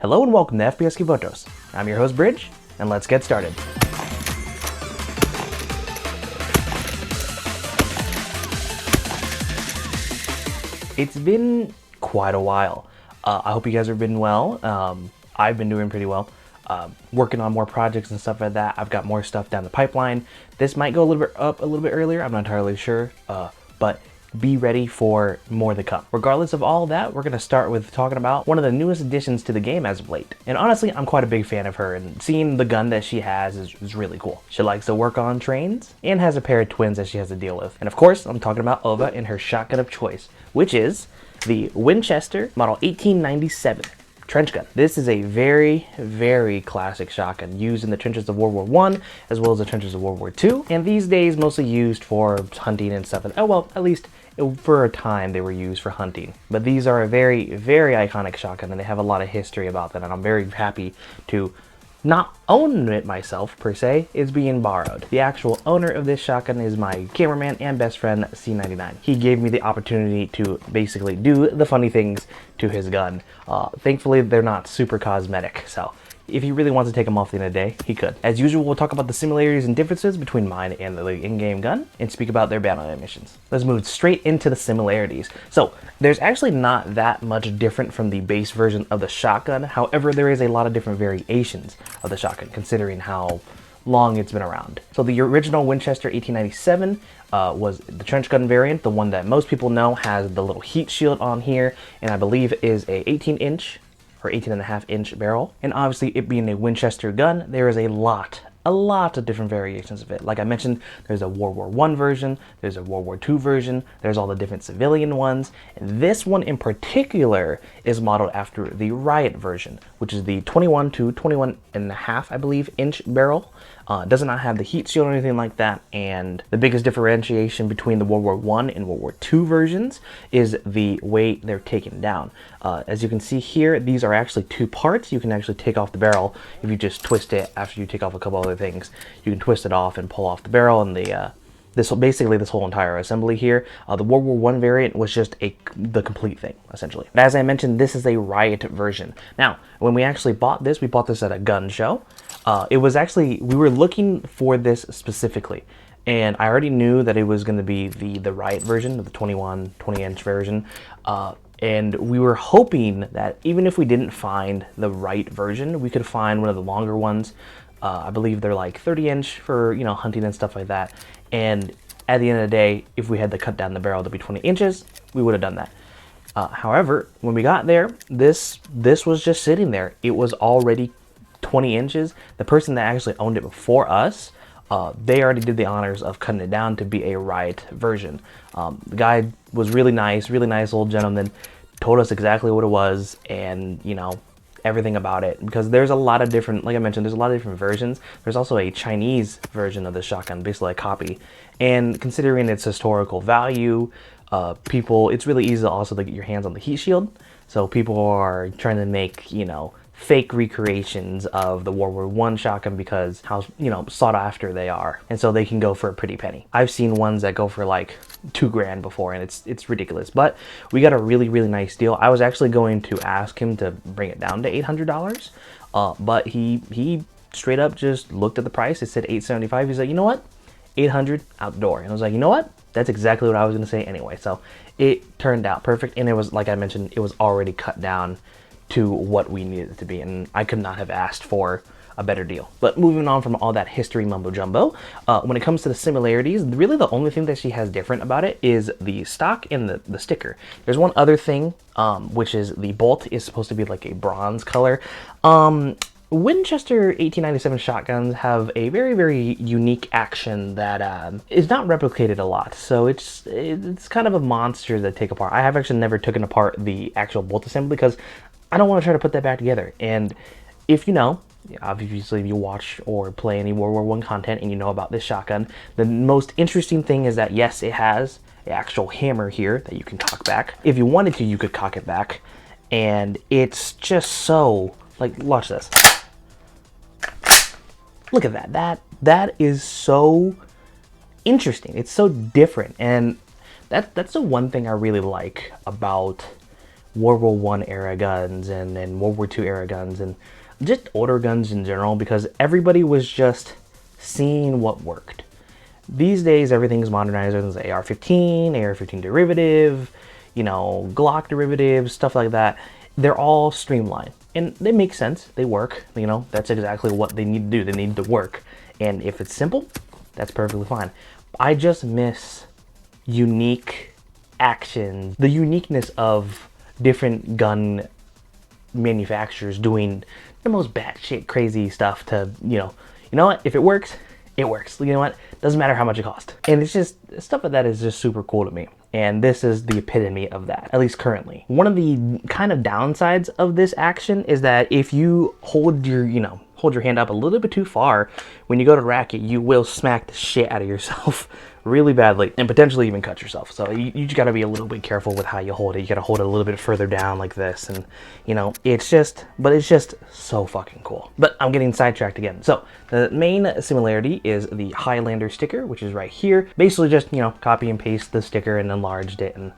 Hello and welcome to FPSKivotos. I'm your host Bridge, and let's get started. It's been quite a while. I hope you guys have been well. I've been doing pretty well. Working on more projects and stuff like that. I've got more stuff down the pipeline. This might go a little bit up a little bit earlier. I'm not entirely sure, but be ready for more to come. Regardless of all that, we're going to start with talking about one of the newest additions to the game as of late. And honestly, I'm quite a big fan of her, and seeing the gun that she has is really cool. She likes to work on trains and has a pair of twins that she has to deal with. And of course, I'm talking about Aoba and her shotgun of choice, which is the Winchester Model 1897 trench gun. This is a very, very classic shotgun used in the trenches of World War I as well as the trenches of World War II, and these days mostly used for hunting and stuff. Oh well, at least for a time they were used for hunting. But these are a very, very iconic shotgun, and they have a lot of history about them, and I'm very happy to not own it myself per se. It's being borrowed. The actual owner of this shotgun is my cameraman and best friend C99. He gave me the opportunity to basically do the funny things to his gun. Thankfully they're not super cosmetic, so if he really wants to take them off the end of the day, he could. As usual, we'll talk about the similarities and differences between mine and the in-game gun and speak about their battle animations. Let's move straight into the similarities. So there's actually not that much different from the base version of the shotgun. However, there is a lot of different variations of the shotgun considering how long it's been around. So the original Winchester 1897 was the trench gun variant. The one that most people know has the little heat shield on here, and I believe is a 18-inch or 18.5-inch barrel. And obviously, it being a Winchester gun, there is a lot of different variations of it. Like I mentioned, there's a World War I version, there's a World War II version, there's all the different civilian ones, and this one in particular is modeled after the Riot version, which is the 21 to 21.5, I believe, inch barrel. Does not have the heat shield or anything like that, and the biggest differentiation between the World War I and World War II versions is the way they're taken down. As you can see here, these are actually two parts. You can actually take off the barrel if you just twist it after you take off a couple other things. You can twist it off and pull off the barrel, and this whole entire assembly here. The World War I variant was just the complete thing, essentially. But as I mentioned, this is a Riot version. Now, when we actually bought this, we bought this at a gun show. It was actually, we were looking for this specifically, and I already knew that it was going to be the Riot version, the 20-inch version, and we were hoping that even if we didn't find the right version, we could find one of the longer ones. I believe they're like 30-inch for, you know, hunting and stuff like that. And at the end of the day, if we had to cut down the barrel to be 20 inches, we would have done that. However, when we got there, this was just sitting there. It was already 20 inches. The person that actually owned it before us, they already did the honors of cutting it down to be a Riot version. The guy was really nice old gentleman, told us exactly what it was, and you know, everything about it, because there's a lot of different, like I mentioned, there's a lot of different versions. There's also a Chinese version of the shotgun, basically a copy, and considering its historical value, it's really easy also to get your hands on the heat shield, so people are trying to make, you know, fake recreations of the World War I shotgun because how, you know, sought after they are, and so they can go for a pretty penny. I've seen ones that go for like $2,000 before, and it's ridiculous, but we got a really nice deal. I was actually going to ask him to bring it down to $800, but he straight up just looked at the price. It said $875. He's like, you know what, $800 out the door. And I was like, you know what, that's exactly what I was going to say anyway. So it turned out perfect, and it was, like I mentioned, it was already cut down to what we needed it to be, and I could not have asked for a better deal. But moving on from all that history mumbo jumbo, when it comes to the similarities, really the only thing that she has different about it is the stock and the sticker. There's one other thing, which is the bolt is supposed to be like a bronze color. Winchester 1897 shotguns have a very unique action that is not replicated a lot, so it's kind of a monster to take apart. I have actually never taken apart the actual bolt assembly because I don't want to try to put that back together. And if you know, obviously if you watch or play any World War I content and you know about this shotgun, the most interesting thing is that yes, it has an actual hammer here that you can cock back. If you wanted to, you could cock it back, and it's just so, like, watch this. Look at that. That is so interesting. It's so different, and that's the one thing I really like about World War One era guns and World War II era guns and just older guns in general, because everybody was just seeing what worked. These days, everything's modernized. There's AR-15, AR-15 derivative, you know, Glock derivatives, stuff like that. They're all streamlined, and they make sense. They work. You know, that's exactly what they need to do. They need to work, and if it's simple, that's perfectly fine. I just miss unique actions, the uniqueness of different gun manufacturers doing the most batshit crazy stuff to, you know what? If it works, it works. You know what? Doesn't matter how much it costs. And it's just, stuff like that is just super cool to me. And this is the epitome of that, at least currently. One of the kind of downsides of this action is that if you hold your, hold your hand up a little bit too far, when you go to rack it, you will smack the shit out of yourself really badly and potentially even cut yourself. So you just gotta be a little bit careful with how you hold it. You gotta hold it a little bit further down like this, and it's just so fucking cool. But I'm getting sidetracked again. So the main similarity is the Highlander sticker, which is right here. Basically just, copy and paste the sticker and enlarged it and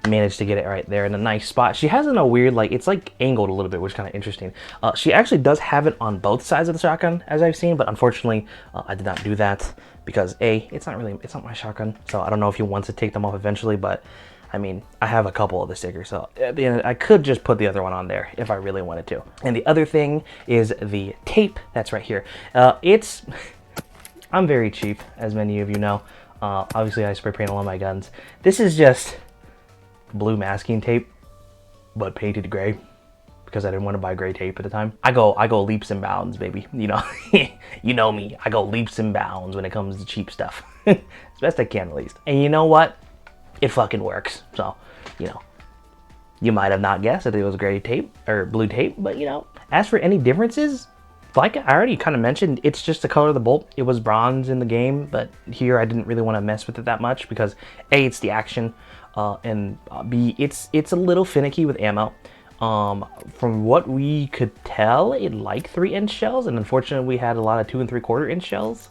managed to get it right there in a nice spot. She has it in a weird, it's like angled a little bit, which is kind of interesting. She actually does have it on both sides of the shotgun, as I've seen, but unfortunately I did not do that because it's not my shotgun, so I don't know if he wants to take them off eventually. But I mean, I have a couple of the stickers, so at the end I could just put the other one on there if I really wanted to. And the other thing is the tape that's right here. I'm very cheap, as many of you know. Obviously I spray paint all of my guns. This is just blue masking tape, but painted gray, because I didn't want to buy gray tape at the time. I go leaps and bounds, baby. You know me. I go leaps and bounds when it comes to cheap stuff. As best I can, at least. And you know what? It fucking works. So, you might have not guessed that it was gray tape or blue tape, but as for any differences, like I already kind of mentioned, it's just the color of the bolt. It was bronze in the game, but here I didn't really want to mess with it that much because A, it's the action, and B, it's a little finicky with ammo. From what we could tell, it liked 3-inch shells, and unfortunately we had a lot of 2 3/4-inch shells,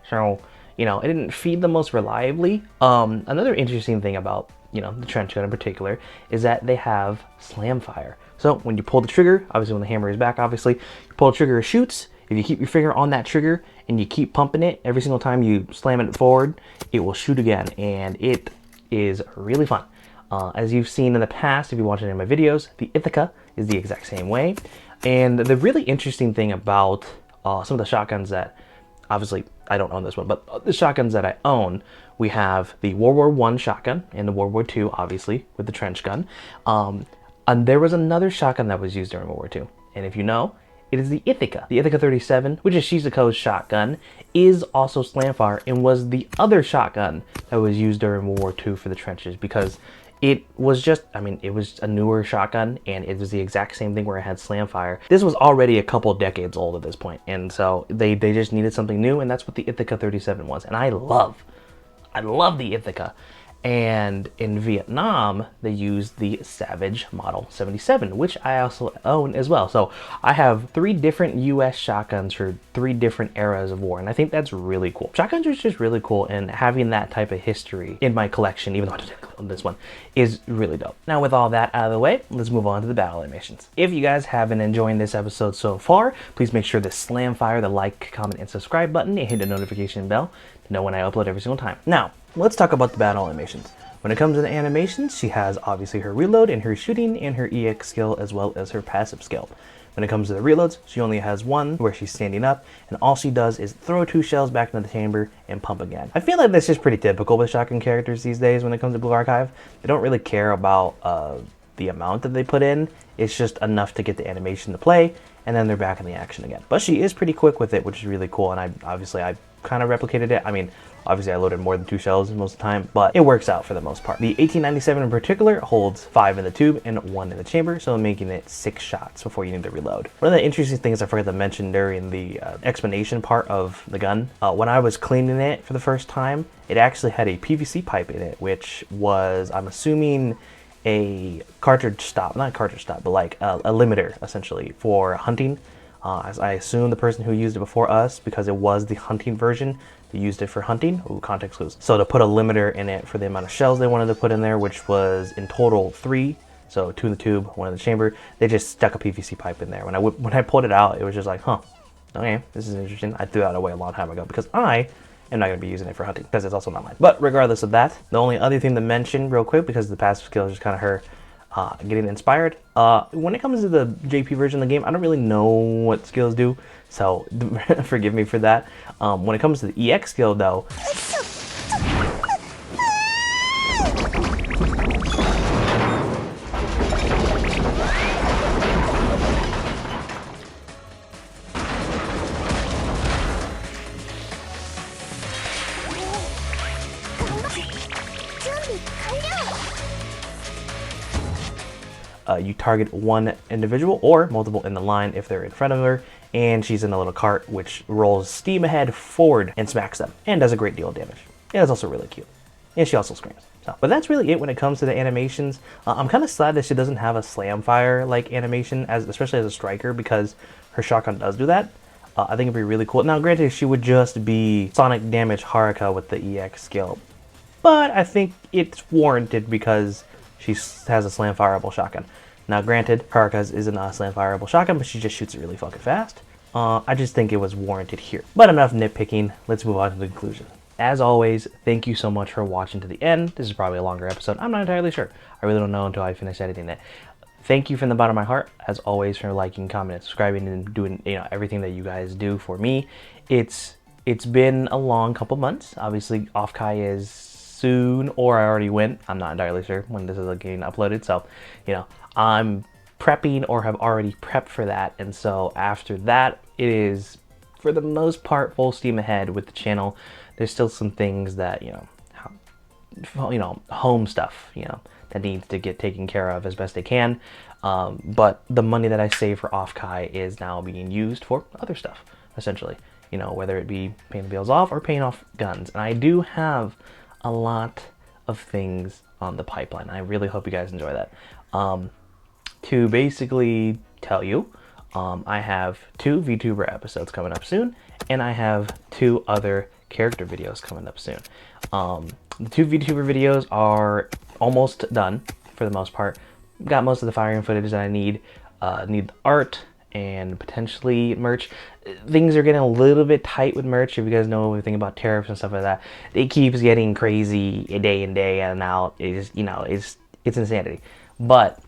so it didn't feed the most reliably. Another interesting thing about the trench gun in particular is that they have slam fire. So when you pull the trigger, obviously when the hammer is back, obviously you pull the trigger, it shoots. If you keep your finger on that trigger and you keep pumping it every single time you slam it forward, it will shoot again, and it is really fun. As you've seen in the past, if you watch any of my videos, the Ithaca is the exact same way. And the really interesting thing about some of the shotguns that, obviously I don't own this one, but the shotguns that I own, we have the World War I shotgun and the World War II, obviously, with the trench gun. And there was another shotgun that was used during World War II. And if you know, it is the Ithaca. The Ithaca 37, which is Shizuko's shotgun, is also slamfire and was the other shotgun that was used during World War II for the trenches, because it was just, it was a newer shotgun, and it was the exact same thing where it had slamfire. This was already a couple decades old at this point, and so they just needed something new, and that's what the Ithaca 37 was. And I love the Ithaca. And in Vietnam, they used the Savage Model 77, which I also own as well. So I have 3 different US shotguns for 3 different eras of war, and I think that's really cool. Shotguns are just really cool, and having that type of history in my collection, even though I didn't own this one, is really dope. Now, with all that out of the way, let's move on to the battle animations. If you guys have been enjoying this episode so far, please make sure to slam fire the like, comment, and subscribe button, and hit the notification bell to know when I upload every single time. Now, let's talk about the battle animations. When it comes to the animations, she has obviously her reload and her shooting and her EX skill, as well as her passive skill. When it comes to the reloads, she only has one where she's standing up, and all she does is throw 2 shells back into the chamber and pump again. I feel like that's just pretty typical with shotgun characters these days when it comes to Blue Archive. They don't really care about the amount that they put in. It's just enough to get the animation to play, and then they're back in the action again. But she is pretty quick with it, which is really cool, and I kind of replicated it. Obviously I loaded more than 2 shells most of the time, but it works out for the most part. The 1897 in particular holds 5 in the tube and 1 in the chamber, so making it 6 shots before you need to reload. One of the interesting things I forgot to mention during the explanation part of the gun, when I was cleaning it for the first time, it actually had a PVC pipe in it, which was, I'm assuming, a cartridge stop, not a cartridge stop, but like a limiter essentially for hunting. As I assume the person who used it before us, because it was the hunting version, they used it for hunting. Ooh, context clues. So to put a limiter in it for the amount of shells they wanted to put in there, which was in total 3 So 2 in the tube, 1 in the chamber. They just stuck a PVC pipe in there. When I pulled it out, it was just like, huh, okay, this is interesting. I threw that away a long time ago because I am not going to be using it for hunting because it's also not mine. But regardless of that, the only other thing to mention real quick, because the passive skill is just kind of her getting inspired. When it comes to the JP version of the game, I don't really know what skills do, so forgive me for that. When it comes to the EX skill though, you target one individual or multiple in the line if they're in front of her, and she's in a little cart which rolls steam ahead forward and smacks them and does a great deal of damage. Yeah, it's also really cute. And she also screams. So, but that's really it when it comes to the animations. I'm kind of sad that she doesn't have a slam fire like animation, especially as a striker, because her shotgun does do that. I think it'd be really cool. Now granted, she would just be sonic damage Haruka with the EX skill, but I think it's warranted because she has a slam fireable shotgun. Now granted, Haruka's isn't a slam fireable shotgun, but she just shoots it really fucking fast. I just think it was warranted here. But enough nitpicking, let's move on to the conclusion. As always, thank you so much for watching to the end. This is probably a longer episode, I'm not entirely sure. I really don't know until I finish editing it. Thank you from the bottom of my heart, as always, for liking, commenting, subscribing, and doing everything that you guys do for me. It's been a long couple months. Obviously, Off-Kai is soon, or I already went. I'm not entirely sure when this is getting uploaded, so I'm prepping or have already prepped for that, and so after that, it is for the most part full steam ahead with the channel. There's still some things that home stuff that needs to get taken care of as best they can, but the money that I save for Off-Kai is now being used for other stuff, essentially, whether it be paying the bills off or paying off guns. And I do have a lot of things on the pipeline. I really hope you guys enjoy that. To basically tell you, I have 2 VTuber episodes coming up soon, and I have 2 other character videos coming up soon. The 2 VTuber videos are almost done for the most part. Got most of the firing footage that I need. Need the art and potentially merch. Things are getting a little bit tight with merch. If you guys know everything about tariffs and stuff like that, it keeps getting crazy day in day and out. It's it's insanity. But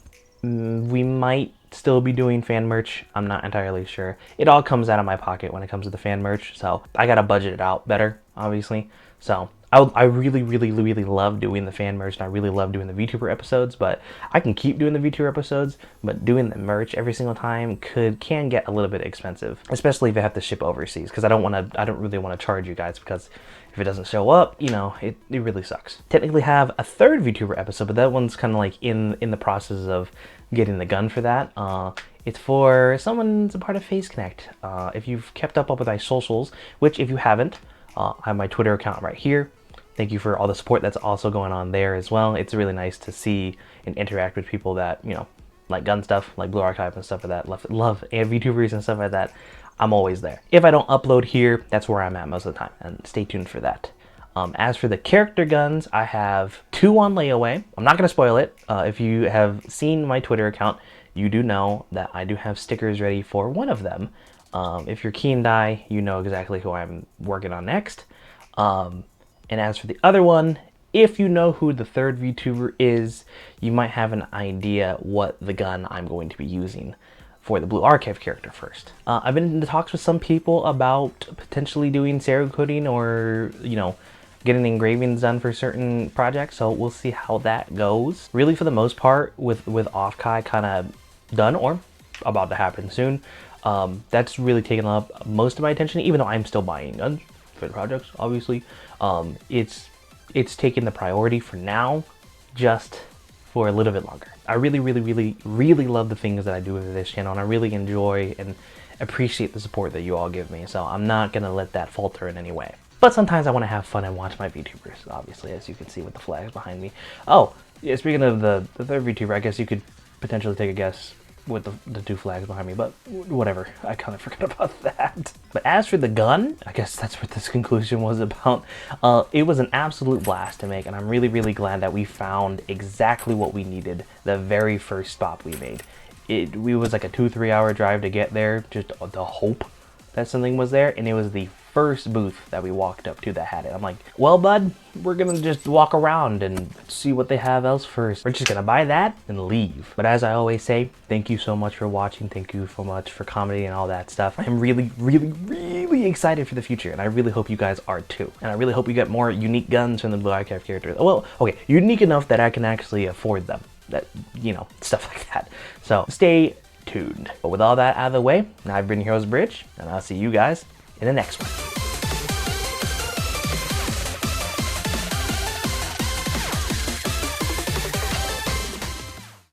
we might still be doing fan merch. I'm not entirely sure. It all comes out of my pocket when it comes to the fan merch, so I gotta budget it out better, obviously. So I really love doing the fan merch, and I really love doing the VTuber episodes, but I can keep doing the VTuber episodes, but doing the merch every single time can get a little bit expensive, especially if I have to ship overseas, because I don't really want to charge you guys, because if it doesn't show up, it really sucks. Technically have a 3rd VTuber episode, but that one's kind of like in the process of getting the gun for that. It's for someone that's a part of Face Connect. If you've kept up with my socials, which if you haven't, I have my Twitter account right here. Thank you for all the support that's also going on there as well. It's really nice to see and interact with people that, like gun stuff, like Blue Archive and stuff like that, love and VTubers and stuff like that. I'm always there. If I don't upload here, that's where I'm at most of the time, and stay tuned for that. As for the character guns, I have 2 on layaway. I'm not going to spoil it. If you have seen my Twitter account, you do know that I do have stickers ready for one of them. If you're keen die, you know exactly who I'm working on next. And as for the other one, if you know who the 3rd VTuber is, you might have an idea what the gun I'm going to be using for the Blue Archive character first. I've been in talks with some people about potentially doing Cerakoting or, getting engravings done for certain projects, so we'll see how that goes. Really, for the most part, with Off-Kai kind of done or about to happen soon, that's really taken up most of my attention, even though I'm still buying guns for the projects, obviously. It's taken the priority for now, just for a little bit longer. I really love the things that I do with this channel, and I really enjoy and appreciate the support that you all give me, so I'm not gonna let that falter in any way. But sometimes I want to have fun and watch my VTubers, obviously, as you can see with the flags behind me. Oh, yeah, speaking of the 3rd VTuber, I guess you could potentially take a guess with the two flags behind me, but whatever. I kind of forgot about that. But as for the gun, I guess that's what this conclusion was about. It was an absolute blast to make, and I'm really, really glad that we found exactly what we needed the very first stop we made. It was like a 2-3 hour drive to get there, just the hope that something was there, and it was the first booth that we walked up to that had it. I'm like, well, bud, we're gonna just walk around and see what they have else first. We're just gonna buy that and leave. But as I always say, thank you so much for watching. Thank you so much for commenting and all that stuff. I'm really, really, really excited for the future, and I really hope you guys are too. And I really hope you get more unique guns from the Blue Icecraft characters. Well, okay, unique enough that I can actually afford them. That, you know, stuff like that. So stay tuned. But with all that out of the way, I've been Heroes Bridge, and I'll see you guys in the next one.